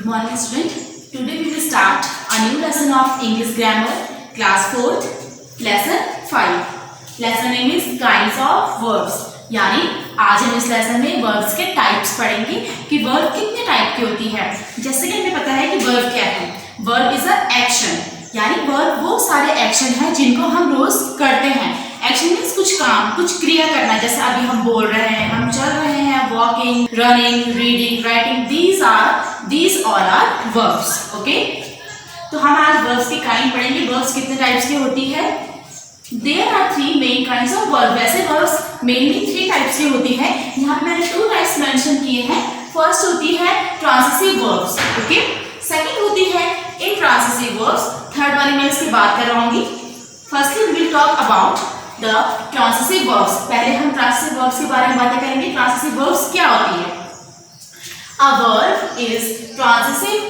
morning student. Today we will start a new lesson of English grammar, class 4th, lesson 5. Lesson name is kinds of verbs. यानी आज हम इस lesson में verbs के types पढ़ेंगे कि वर्ब कितने टाइप की होती है। जैसे कि हमें पता है कि वर्ब क्या है। वर्ब इज अ एक्शन, यानी वर्ब वो सारे एक्शन हैं जिनको हम रोज करते हैं। एक्शन मीन्स कुछ काम, कुछ क्रिया करना, जैसे अभी हम बोल रहे हैं, हम चल रहे हैं, walking, running, reading, writing, these all are verbs. Okay, तो हम आज वर्ब्स की काइंड पढ़ेंगे। वर्ब्स कितने टाइप्स की होती है? There are 3 main kinds of verb. वैसे वर्ब्स मेनली 3 टाइप्स की होती है। यहाँ पे मैंने 2 टाइप्स मेंशन किए हैं। फर्स्ट होती है ट्रांसिटिव वर्ब्स, ओके। सेकंड होती है इंट्रांसिटिव वर्ब्स। थर्ड वाली मैं इसकी बात कर रही हूँ। Firstly we will talk about the transitive verbs. पहले हम ट्रांसिटिव वर्ब्स के बारे में बातें करेंगे। ट्रांसिटिव वर्ब्स क्या होती है? A verb is transitive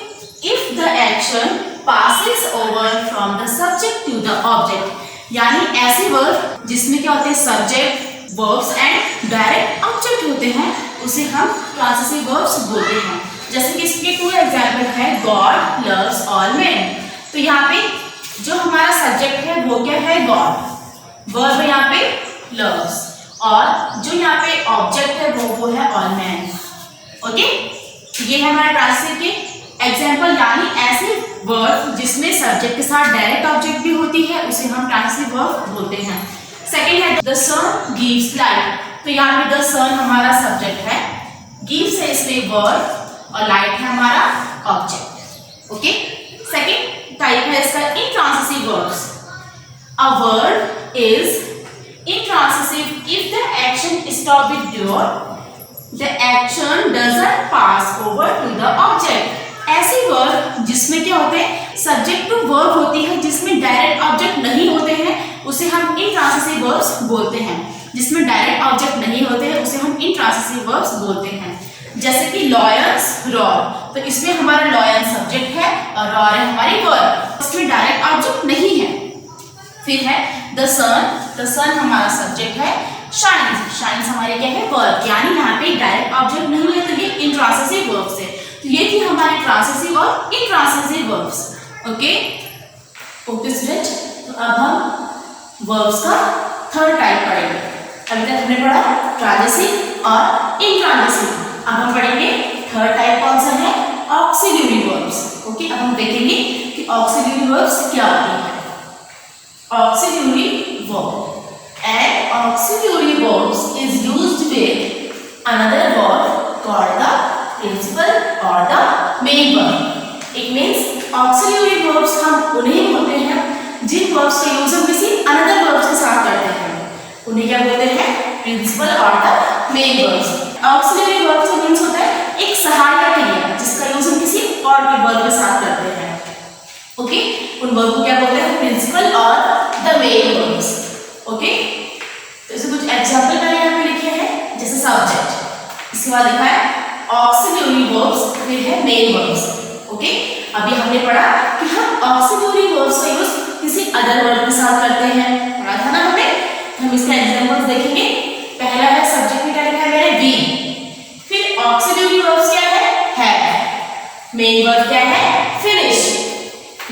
if the action passes over from the subject to the object। यानी ऐसे वर्ब जिसमें क्या होते हैं, subject, verbs and direct object होते हैं, उसे हम ट्रांसिटिव वर्ब्स बोलते हैं। जैसे कि इसके 2 एग्जाम्पल है, गॉड लव्स ऑल मैन। तो यहाँ पे जो हमारा सब्जेक्ट है वो क्या है? गॉड। वर्ब यहाँ पे लव्स, और जो यहाँ पे ऑब्जेक्ट है वो है ऑल मैन। ओके, ये है हमारा ट्रांसिटिव के एग्जाम्पल। यानी ऐसे वर्ब जिसमें सब्जेक्ट के साथ डायरेक्ट ऑब्जेक्ट भी होती है उसे हम ट्रांसिटिव वर्ब बोलते हैं। सेकंड है द सन गिव्स लाइट। तो यहाँ पे द सन हमारा सब्जेक्ट है, गिव्स है इसमें वर्ब, और लाइट है हमारा ऑब्जेक्ट। ओके, सेकंड टाइप है इसका intransitive verbs. A verb is intransitive if the action stop with your the action doesn't pass over to the object। ऐसी वर्ब जिसमें क्या होते हैं, सब्जेक्ट टू वर्ब होती है, जिसमें डायरेक्ट ऑब्जेक्ट नहीं होते हैं, उसे हम इंट्रांसिटिव वर्ब्स बोलते हैं। जिसमें डायरेक्ट ऑब्जेक्ट नहीं होते हैं उसे हम इंट्रांसिटिव वर्ब्स बोलते हैं। जैसे कि लॉयंस रॉर, तो इसमें हमारा लॉयन सब्जेक्ट है और रॉर है हमारी वर्ब, इसमें डायरेक्ट ऑब्जेक्ट नहीं है। फिर है द सन हमारा सब्जेक्ट है, शाइन्स हमारे क्या है? वर्ब। यानी यहाँ पे डायरेक्ट ऑब्जेक्ट नहीं है, तो ये इंट्रांसिटिव वर्ब्स है। तो ये थी हमारे ट्रांसिटिव और इंट्रांसिटिव वर्ब्स। ओके स्टूडेंट, तो अब हम वर्ब्स का थर्ड टाइप पढ़ेंगे। अभी तक हमने पढ़ा ट्रांसिटिव और इंट्रांसिटिव, अब हम पढ़ेंगे थर्ड टाइप कौन सा है? Auxiliary verbs. ओके, अब हम देखेंगे कि ऑक्सिलरी वर्ब्स क्या होती है। Auxiliary verb. An auxiliary verb is used with another verb called the principal or the main verb. It means auxiliary verbs हम उन्हें बोलते हैं जिन verbs का यूज हम किसी another verbs के साथ करते हैं, उन्हें क्या बोलते हैं? principal और the main verbs। auxiliary verbs का मीन्स होता है एक सहायक क्रिया जिसका यूज हम किसी और के verb के साथ करते हैं। ओके, उन वर्ब को क्या बोलते हैं? प्रिंसिपल और द मेन वर्ब्स। ओके, तो इसे कुछ एग्जांपल मैंने यहाँ पे लिखे हैं, जैसे सब्जेक्ट, इसके बाद लिखा है ऑक्सिलरी वर्ब्स, फिर है मेन वर्ब्स। ओके, अभी हमने पढ़ा कि हम ऑक्सिलरी वर्ब्स का यूज किसी अदर वर्ब के साथ करते हैं, पढ़ा था ना हमने। हम इसका एग्जांपल्स देखेंगे। पहला है सब्जेक्ट में क्या लिखा है मैंने? वी। फिर ऑक्सिलरी वर्ब्स क्या है? मेन वर्ब क्या है? Finish.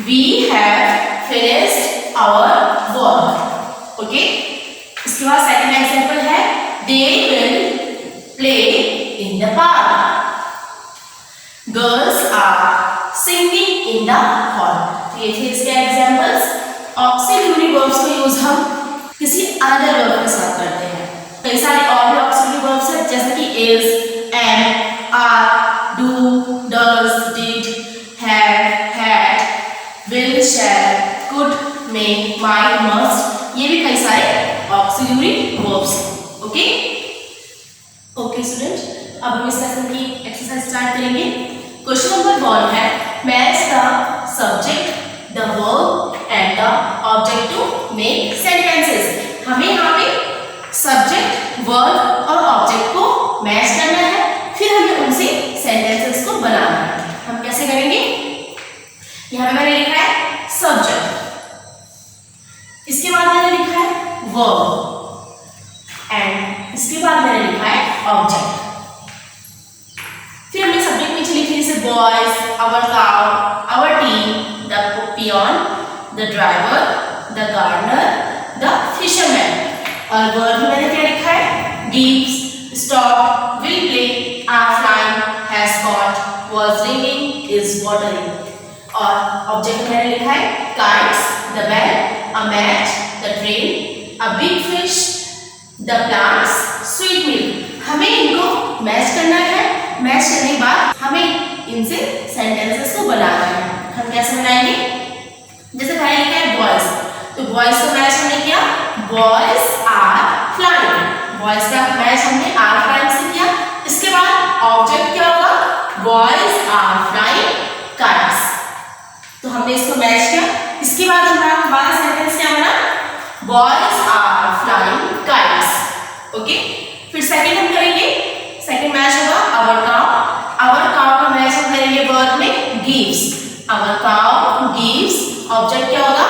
We have finished our work। Okay, इसके बाद सेकंड एग्जांपल है they will play in the park। Girls are singing in the hall। तो ये थे इसके एग्जांपल्स। ऑक्सिलरी वर्ब्स का यूज हम किसी अदर वर्ब के साथ करते हैं। कई सारे और भी ऑक्सिलरी वर्ब्स हैं, जैसे कि is, am, are, do, does, did, have, had, will, shall, could, may, might, must, ये भी कई सारे ऑक्सिलरी वर्ब्स। ओके स्टूडेंट, अब हम इस लेसन की एक्सरसाइज स्टार्ट करेंगे। क्वेश्चन नंबर 1 है, match the subject, the verb and the object to make sentences. हमें यहाँ पे सब्जेक्ट, वर्ब और ऑब्जेक्ट को मैच करना है, फिर हमें उनसे सेंटेंसेस को बनाना है। हम कैसे करेंगे? यहाँ पे मैंने लिखा है सब्जेक्ट, इसके बाद मैंने लिखा है वर्ब, एंड इसके बाद मैंने लिखा है ऑब्जेक्ट। फिर हमने सब्जेक्ट नीचे लिखे जैसे boys, our cow, our team, the peon, the driver, the gardener, the fisherman. और वर्ब में मैंने क्या लिखा है? gives, stop, will play, are flying, has got, was ringing, is watering. और ऑब्जेक्ट में मैंने लिखा है kites, the bell, a mat, the train, a big fish, the plants, sweet milk. हमें इनको मैच करना है। मैच करने के बाद हमें इनसे सेंटेंसेस को बनाना है। हम कैसे बनाएंगे? जैसे पहले लिखा है बॉयज, तो बॉयज को मैच हमने किया बॉयज आर फ्लाइंग। बॉयज का मैच हमने आर फ्लाइंग से किया। इसके बाद ऑब्जेक्ट क्या होगा? Boys are flying kites. तो हमने इसको मैच किया। इसके बाद हमारा सेंटेंस क्या बना? Boys are flying kites. Okay, फिर सेकंड हम करेंगे। सेकंड मैच होगा आवर काउ। आवर काउ का मैच हम करेंगे वर्ब में gives. Our cow gives, object क्या होगा?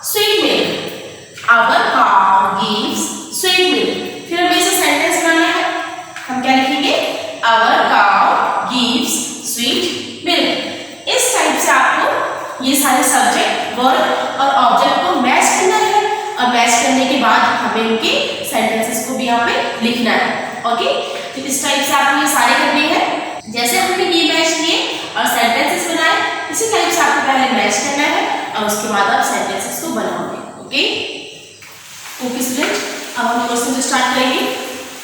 Sweet milk. Our cow gives sweet milk. फिर हमें इसे सेंटेंस बनाना है। हम क्या लिखेंगे? Our cow gives sweet milk. इस टाइप से आपको ये सारे सब्जेक्ट, वर्ब और ऑब्जेक्ट को मैच करना है और मैच करने के बाद हमें उनके सेंटेंसेस को भी यहाँ पे लिखना है। ओके, तो इस टाइप से आपको ये सारे करने हैं। जैसे हमने ये मैच किए और सेंटेंसेस बनाए, इसी टाइप से आपको पहले मैच करना है और उसके बाद आप सेंटेंसेस को बनाओगे। ओके ओके स्टूडेंट, अब हम क्वेश्चन से स्टार्ट करेंगे।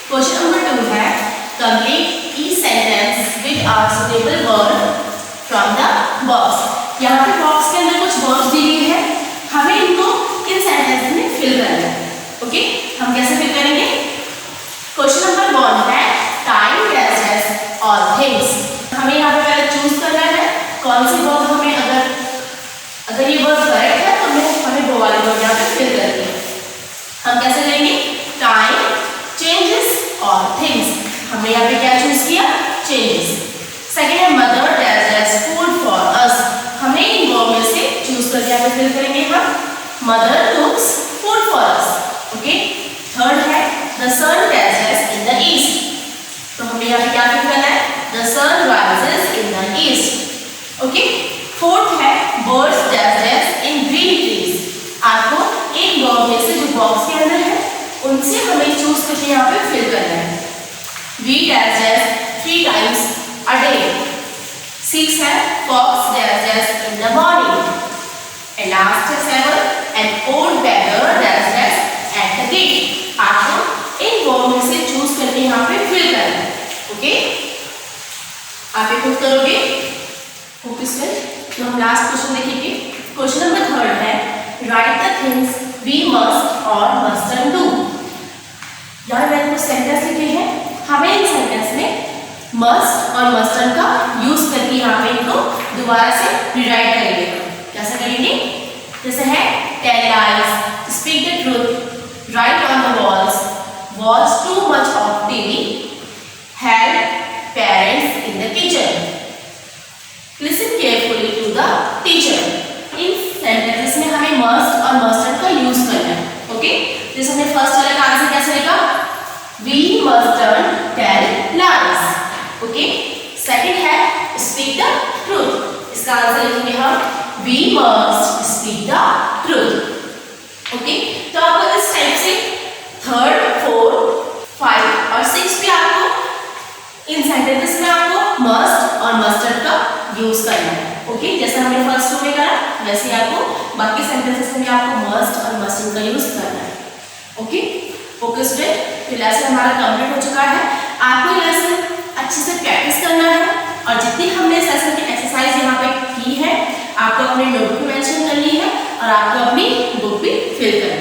क्वेश्चन नंबर 2 है complete each sentence with a suitable verb from the box. यहाँ पे बॉक्स के अंदर कुछ वर्ड्स दिए गए हैं, हमें इनको इन सेंटेंस में फिल करना है। ओके, हम कैसे फिल करेंगे? क्वेश्चन नंबर 1 है टाइम डैशेस ऑल थिंग्स। हमें यहाँ पे पहले चूज करना है कौन सी वर्ब हमें, अगर ये वर्ब करेक्ट है तो हमें वो वाली वर्ब यहाँ पे फिल करनी है। हम कैसे करेंगे? Time changes all things. हमने यहाँ पे क्या चूज किया? चेंजेस। सेकेंड है मदर डैशेस फूड फॉर अस। हमें इन वर्ब में से चूज करके यहाँ पे फिल करेंगे हम mother cooks food for us. Okay, third है the sun rises in the east। तो हमें यहाँ पे क्या फिल करना है? The sun rises in the east। Okay, fourth है birds dashes in green trees। आपको एक वर्ब में से जो बॉक्स के अंदर है उनसे हमें चूज करके यहाँ पे फिल करना है। we dashes 3 times a day। 6 है fox dashes in the morning। and last है 7 an old beggar dashes at the gate। आपको इन वर्ब में से चूज करके यहाँ पे फिल करना है। ओके, आप ये खुद करोगे। ओके स्टूडेंट, तो हम लास्ट क्वेश्चन देखेंगे। क्वेश्चन नंबर 3 है write the things we must और मस्टन डू। यहाँ मैंने कुछ सेंटेंस लिखे हैं, हमें इन सेंटेंस में मस्ट और मस्टन का यूज करके यहाँ पे इनको दोबारा से रिराइट करेंगे। कैसे करेंगे? जैसे है tell lies, speak the truth, write on the walls, watch too much of TV, help parents in the kitchen, listen carefully to the teacher। In sentences में हमें मस्ट और मस्टर्ड का यूज करना है। ओके, जैसे हमने फर्स्ट वाले का आंसर कैसे लिखा? we mustn't tell lies। Okay, second है speak the truth। इसका आंसर लिखेंगे हम we must speak the truth। Okay, तो आपको इस टाइप से 3rd, 4th, 5 और 6 पे आपको इन सेंटेंसेस में आपको मस्ट और मस्टर्ड का यूज करना है। ओके, जैसे हमने फर्स्ट रो में करा वैसे आपको बाकी सेंटेंसेस में भी आपको मस्ट और मस्टर्ड का यूज करना है। ओके ओके स्टूडेंट, तो लेसन हमारा कंप्लीट हो चुका है। आपको ये लेसन अच्छे से प्रैक्टिस करना है और जितनी हमने सेशन की एक्सरसाइज यहाँ पे की है आपको अपने नोटबुक में मेंशन करनी है और आपको अपनी बुक भी फिल करनी है।